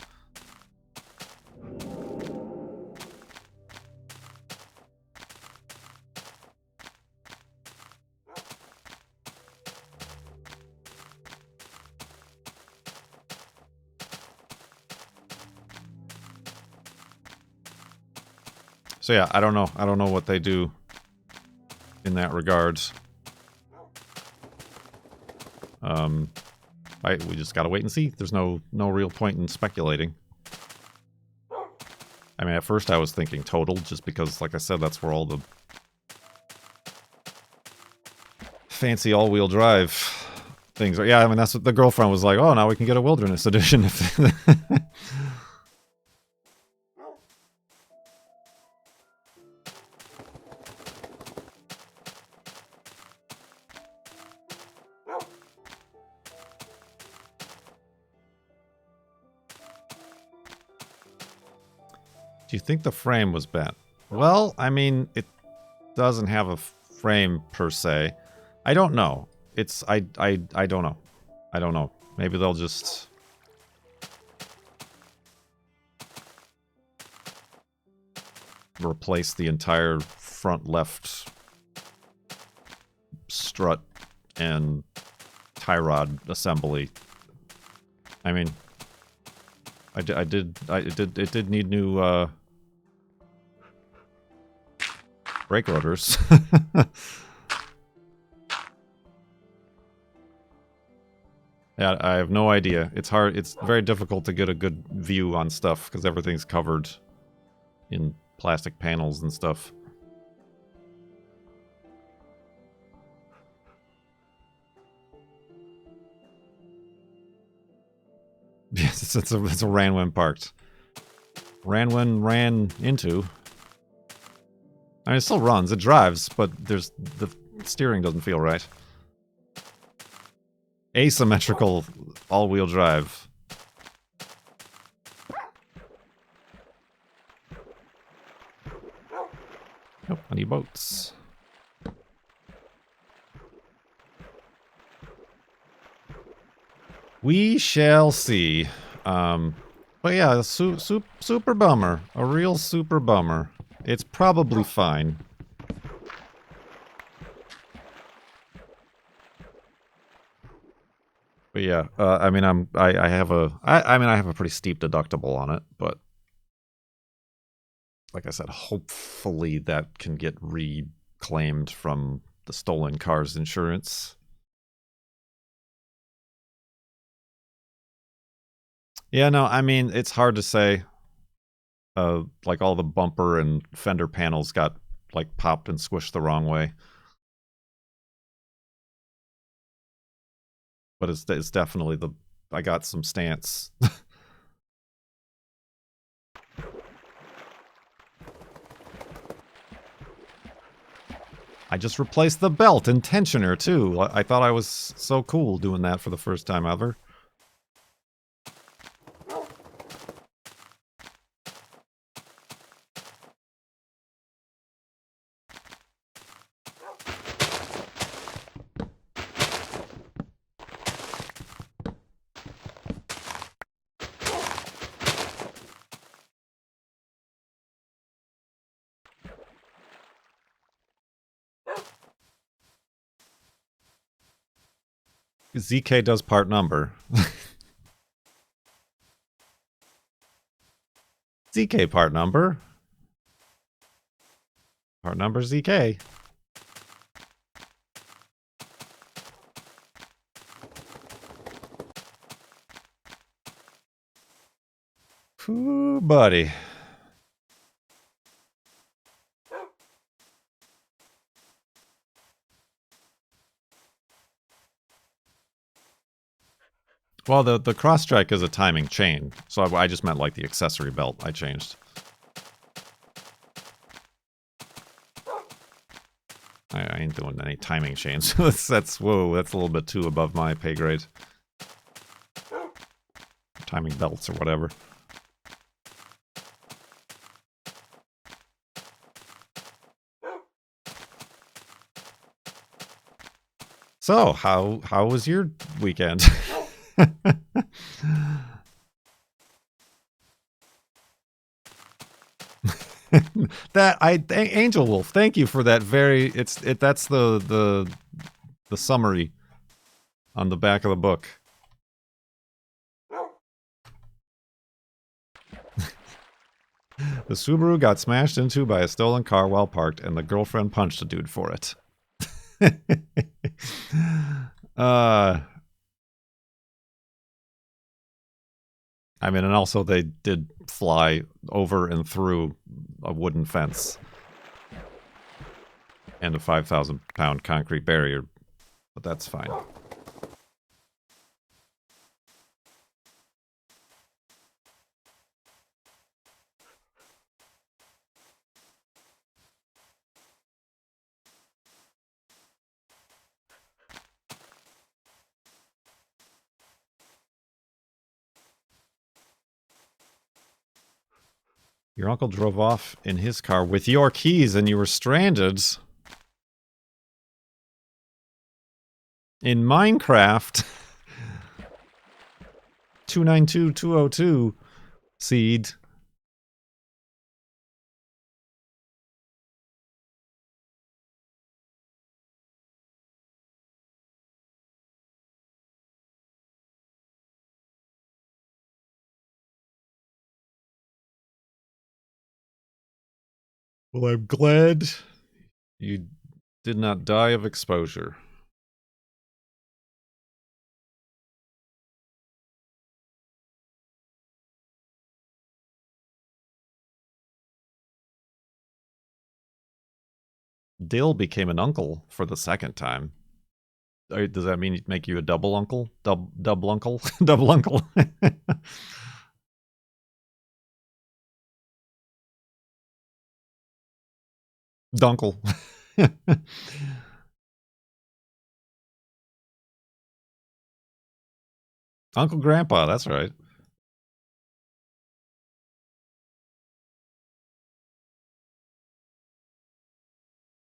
So yeah, I don't know. I don't know what they do in that regard. We just gotta wait and see. There's no real point in speculating. I mean, at first I was thinking total, just because, like I said, that's where all the fancy all-wheel drive things are. Yeah, I mean, that's what the girlfriend was like, oh, now we can get a wilderness edition. Do you think the frame was bent? Well, I mean, it doesn't have a frame per se. I don't know. I don't know. I don't know. Maybe they'll just replace the entire front left strut and tie rod assembly. I mean, it did need new brake rotors. Yeah, I have no idea. It's hard. It's very difficult to get a good view on stuff because everything's covered in plastic panels and stuff. Yes, it's a Ranwen parked. Ranwen ran into. I mean, it still runs. It drives, but the steering doesn't feel right. Asymmetrical all-wheel drive. Nope, I need boats. We shall see. But yeah, super bummer. A real super bummer. It's probably fine. But yeah, I mean, I have a pretty steep deductible on it, but like I said, hopefully that can get reclaimed from the stolen cars insurance. Yeah, no, I mean, it's hard to say. Like all the bumper and fender panels got like popped and squished the wrong way. But it's definitely I got some stance. I just replaced the belt and tensioner too. I thought I was so cool doing that for the first time ever. ZK does part number. ZK part number. Part number ZK. Ooh, buddy. Well, the cross strike is a timing chain, so I just meant like the accessory belt I changed. I ain't doing any timing chains. Whoa, that's a little bit too above my pay grade. Timing belts or whatever. So, how was your weekend? Angel Wolf, thank you for that that's the summary on the back of the book. The Subaru got smashed into by a stolen car while parked, and the girlfriend punched a dude for it. I mean, and also they did fly over and through a wooden fence and a 5,000-pound concrete barrier, but that's fine. Your uncle drove off in his car with your keys and you were stranded in Minecraft. 292202 seed. Well, I'm glad you did not die of exposure. Dill became an uncle for the second time. Does that mean make you a double uncle? Double uncle? Double uncle. Dunkle. Uncle Grandpa, that's right.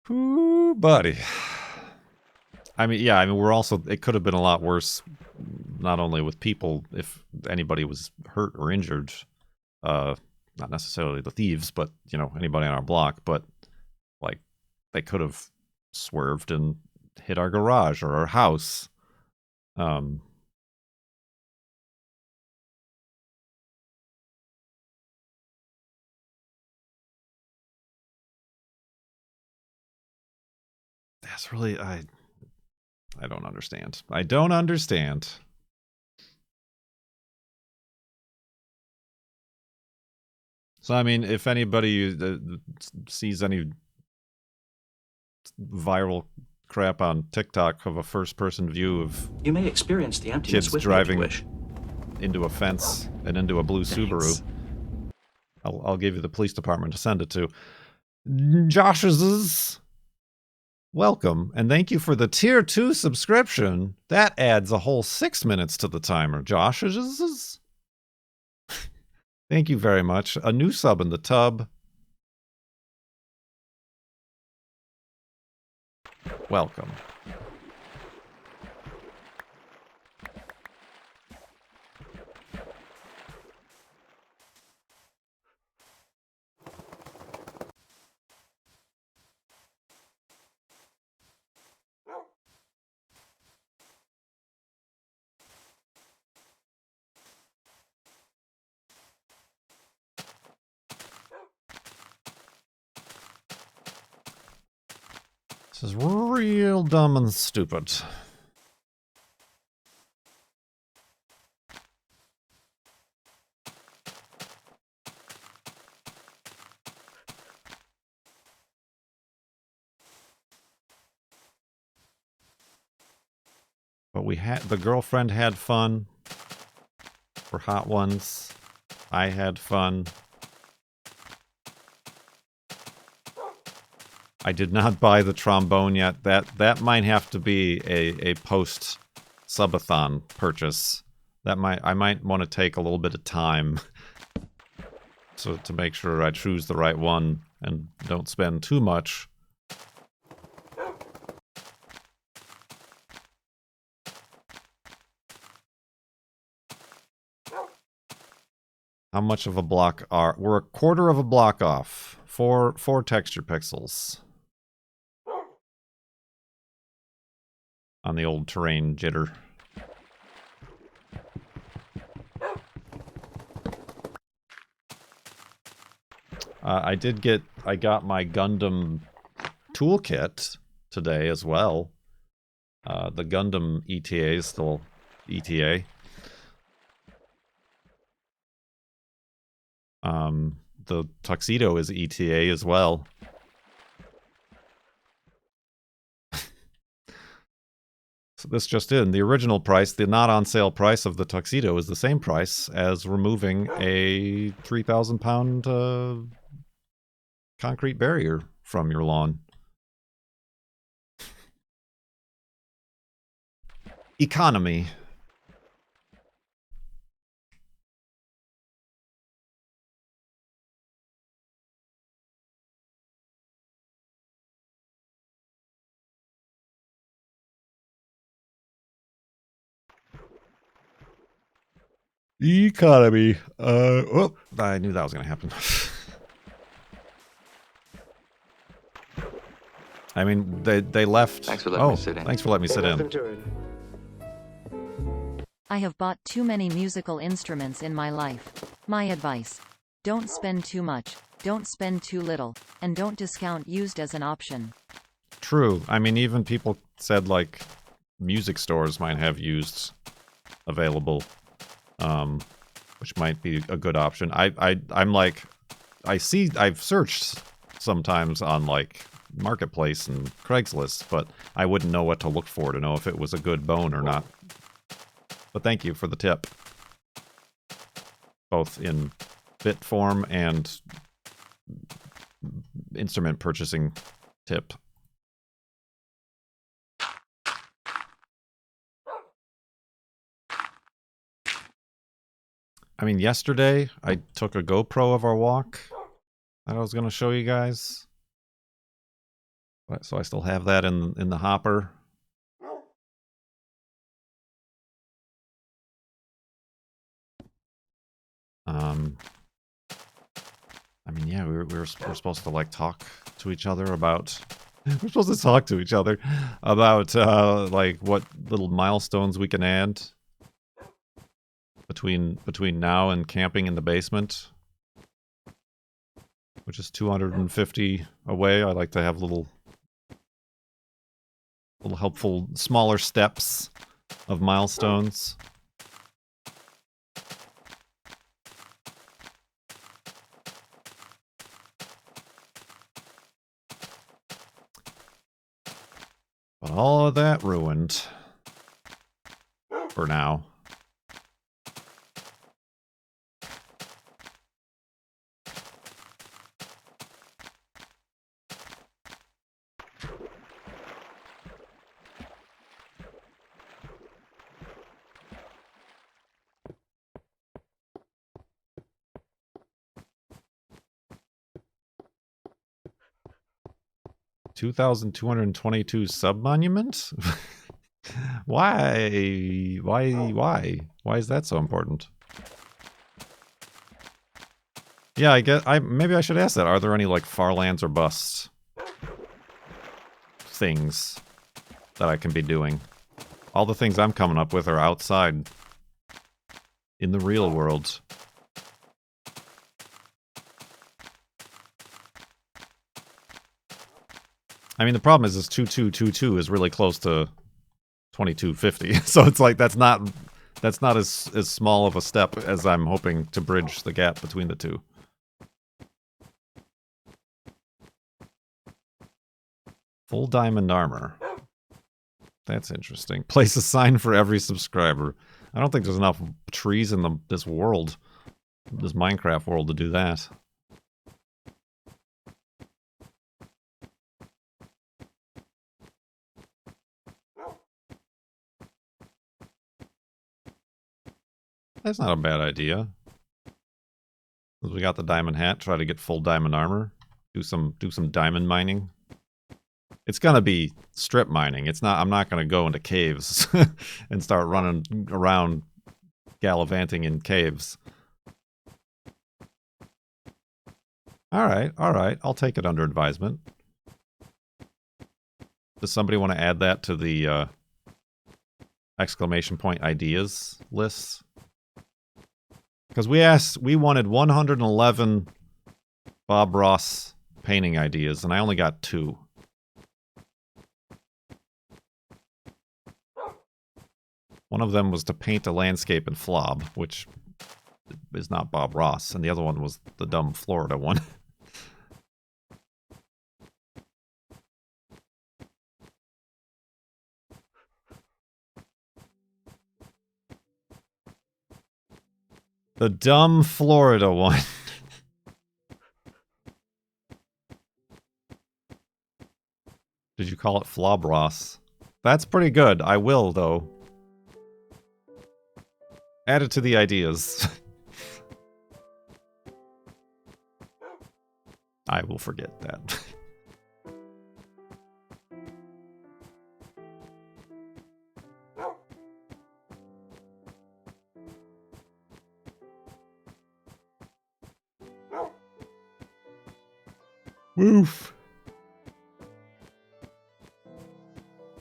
Ooh, buddy. I mean, yeah, I mean, we're also, it could have been a lot worse, not only with people, if anybody was hurt or injured, not necessarily the thieves, but, you know, anybody on our block, but, like, they could have swerved and hit our garage or our house. That's really, I don't understand. I don't understand. So, I mean, if anybody sees any viral crap on TikTok of a first-person view of you may experience the emptiness kids with driving me if you wish. into a fence and into a blue Subaru, I'll give you the police department to send it to. Josh's welcome, and thank you for the tier 2 subscription. That adds a whole 6 minutes to the timer. Josh's. Thank you very much. A new sub in the tub. Welcome. This is real dumb and stupid. But we had, the girlfriend had fun. For hot ones. I had fun. I did not buy the trombone yet. That might have to be a post Subathon purchase. I might want to take a little bit of time to make sure I choose the right one and don't spend too much. How much of a block are... We're a quarter of a block off. Four texture pixels. On the old terrain jitter. I got my Gundam toolkit today as well. The Gundam ETA is still ETA. The tuxedo is ETA as well. So this just in. The original price, the not on sale price of the tuxedo is the same price as removing a 3,000 pound concrete barrier from your lawn. Economy. Economy. Oh, I knew that was going to happen. I mean, they left. Thanks for letting me sit in. Thanks for letting me sit in. I have bought too many musical instruments in my life. My advice: don't spend too much, don't spend too little, and don't discount used as an option. True. I mean, even people said, like, music stores might have used available, which might be a good option. I'm like, I've searched sometimes on, like, Marketplace and Craigslist, but I wouldn't know what to look for to know if it was a good bone or not. But thank you for the tip. Both in bit form and instrument purchasing tip. I mean, yesterday I took a GoPro of our walk that I was going to show you guys. So I still have that in the hopper. I mean, yeah, we're supposed to, like, talk to each other about... We're supposed to talk to each other about, like, what little milestones we can add between now and camping in the basement, which is 250 away. I like to have little helpful, smaller steps of milestones. But all of that ruined. For now. $2,222 sub-monument? Why is that so important? Yeah, maybe I should ask that. Are there any, like, far lands or busts things that I can be doing? All the things I'm coming up with are outside in the real world. I mean, the problem is 2222 is really close to 2250. So it's like that's not as small of a step as I'm hoping to bridge the gap between the two. Full diamond armor. That's interesting. Place a sign for every subscriber. I don't think there's enough trees in this world, this Minecraft world, to do that. That's not a bad idea. We got the diamond hat, try to get full diamond armor. Do some diamond mining. It's gonna be strip mining. I'm not gonna go into caves and start running around gallivanting in caves. Alright, I'll take it under advisement. Does somebody want to add that to the exclamation point ideas list? Because we wanted 111 Bob Ross painting ideas, and I only got 2. One of them was to paint a landscape in FLoB, which is not Bob Ross, and the other one was the dumb Florida one. The dumb Florida one. Did you call it FLoB Ross? That's pretty good. I will, though. Add it to the ideas. I will forget that. Woof.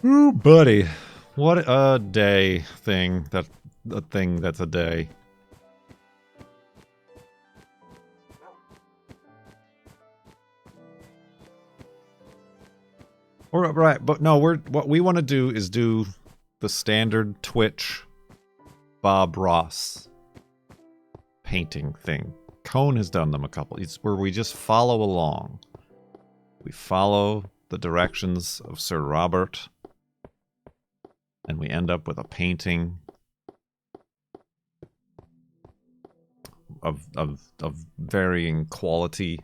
Ooh, buddy. What a day thing. A thing that's a day. Right, but no, what we want to do is do the standard Twitch Bob Ross painting thing. Cone has done them a couple. It's where we just follow along. We follow the directions of Sir Robert, and we end up with a painting of varying quality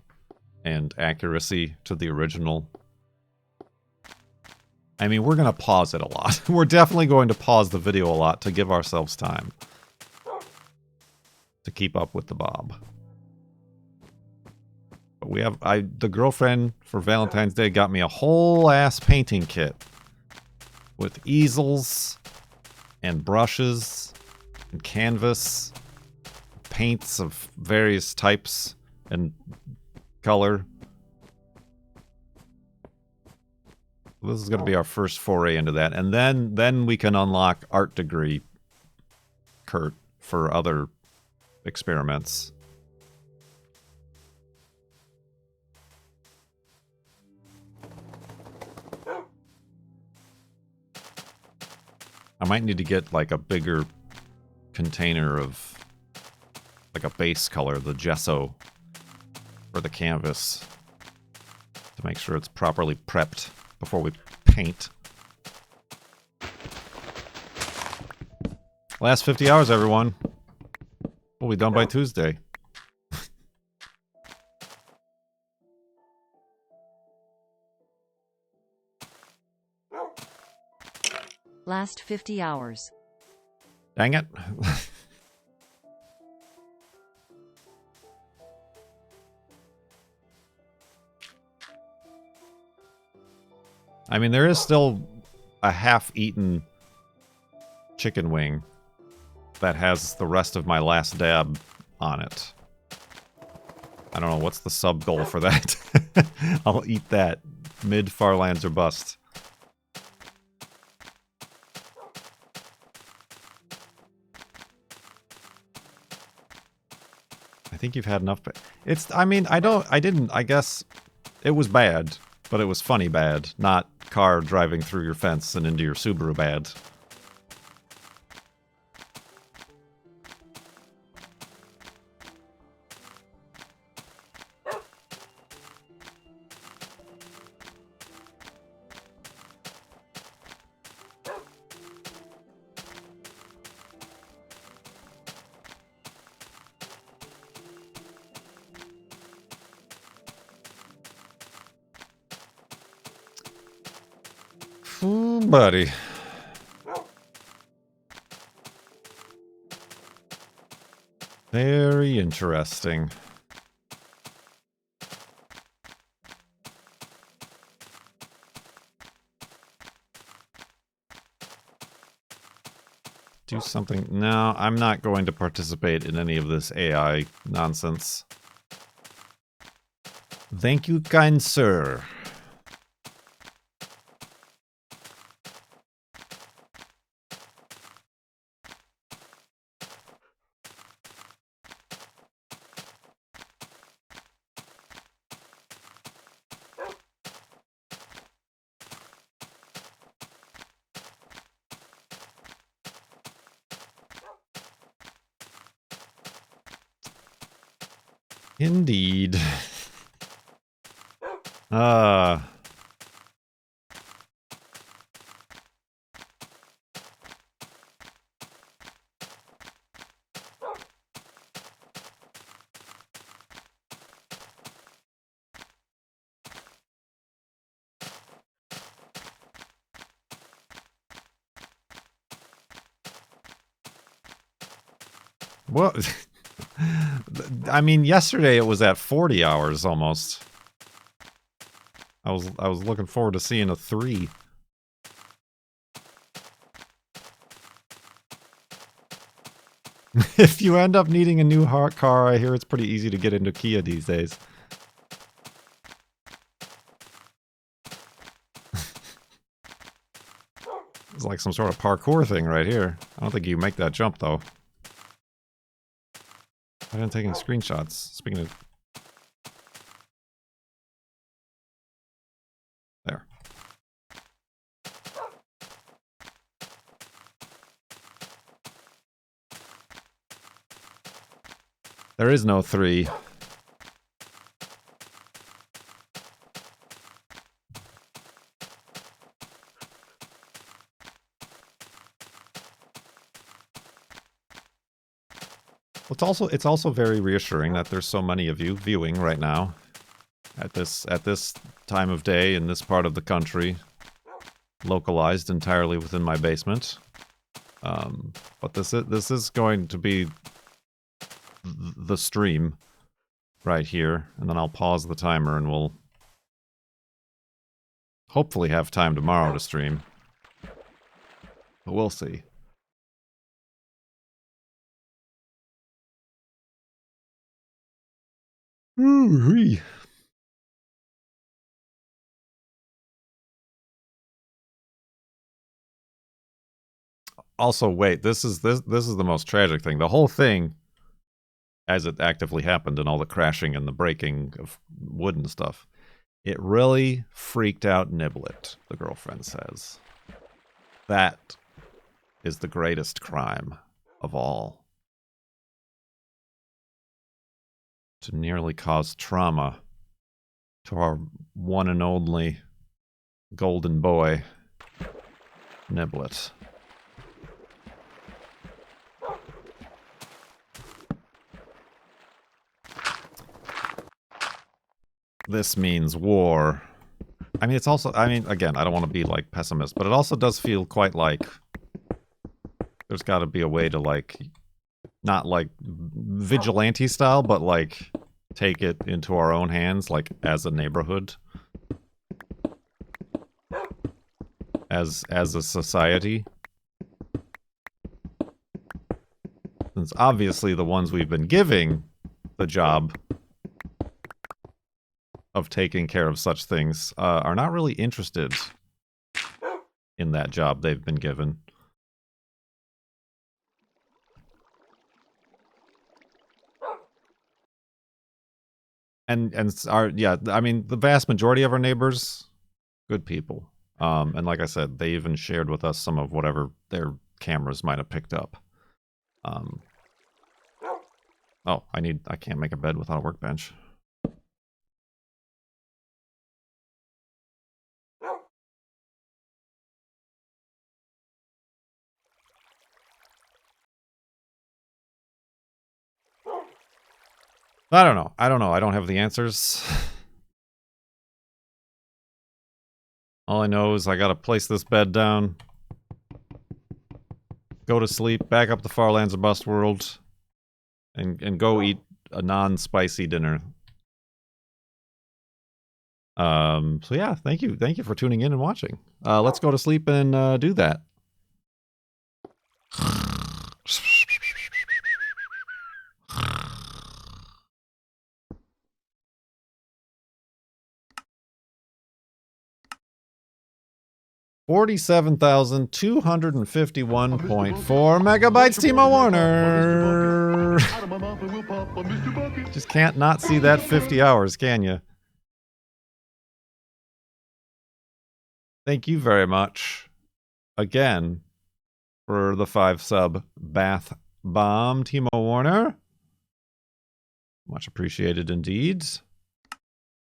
and accuracy to the original. I mean, we're going to pause it a lot. We're definitely going to pause the video a lot to give ourselves time to keep up with the Bob. But we have, the girlfriend for Valentine's Day got me a whole ass painting kit with easels and brushes and canvas, paints of various types and color. This is going to be our first foray into that. And then we can unlock art degree Kurt for other experiments. I might need to get like a bigger container of like a base color, the gesso for the canvas, to make sure it's properly prepped before we paint. Last 50 hours, everyone. We'll be done by Tuesday. Last 50 hours. Dang it. I mean, there is still a half-eaten chicken wing that has the rest of my last dab on it. I don't know, what's the sub goal for that? I'll eat that. Mid Farlands or bust. I think you've had enough. I guess it was bad, but it was funny bad, not car driving through your fence and into your Subaru bad. Buddy. Very interesting. Do something. No, I'm not going to participate in any of this AI nonsense. Thank you, kind sir. Indeed. Uh Well, I mean, yesterday it was at 40 hours almost. I was looking forward to seeing a 3. If you end up needing a new car, I hear it's pretty easy to get into Kia these days. It's like some sort of parkour thing right here. I don't think you make that jump though. I didn't take any screenshots. Speaking of... There. There is no 3. It's also very reassuring that there's so many of you viewing right now at this time of day in this part of the country, localized entirely within my basement. But this is going to be the stream right here, and then I'll pause the timer and we'll hopefully have time tomorrow to stream. But we'll see. Ooh-wee. Also, wait, this is the most tragic thing. The whole thing, as it actively happened and all the crashing and the breaking of wood and stuff, it really freaked out Niblet, the girlfriend says. That is the greatest crime of all. To nearly cause trauma to our one and only golden boy, Niblet. This means war. I mean, it's also, I mean, again, I don't want to be, like, pessimist, but it also does feel quite like there's got to be a way to, like, not, like, vigilante style, but, like, take it into our own hands, like, as a neighborhood. As a society. Since obviously the ones we've been giving the job of taking care of such things are not really interested in that job they've been given. And yeah, I mean, the vast majority of our neighbors, good people. And like I said, they even shared with us some of whatever their cameras might have picked up. Oh, I can't make a bed without a workbench. I don't know. I don't have the answers. All I know is I gotta place this bed down, go to sleep, back up the far lands of Bust World, and go eat a non-spicy dinner. So yeah, thank you for tuning in and watching. Let's go to sleep and do that. $47,251.4 megabytes, Timo Warner. Just can't not see that 50 hours, can you? Thank you very much again for the 5 sub bath bomb, Timo Warner. Much appreciated indeed.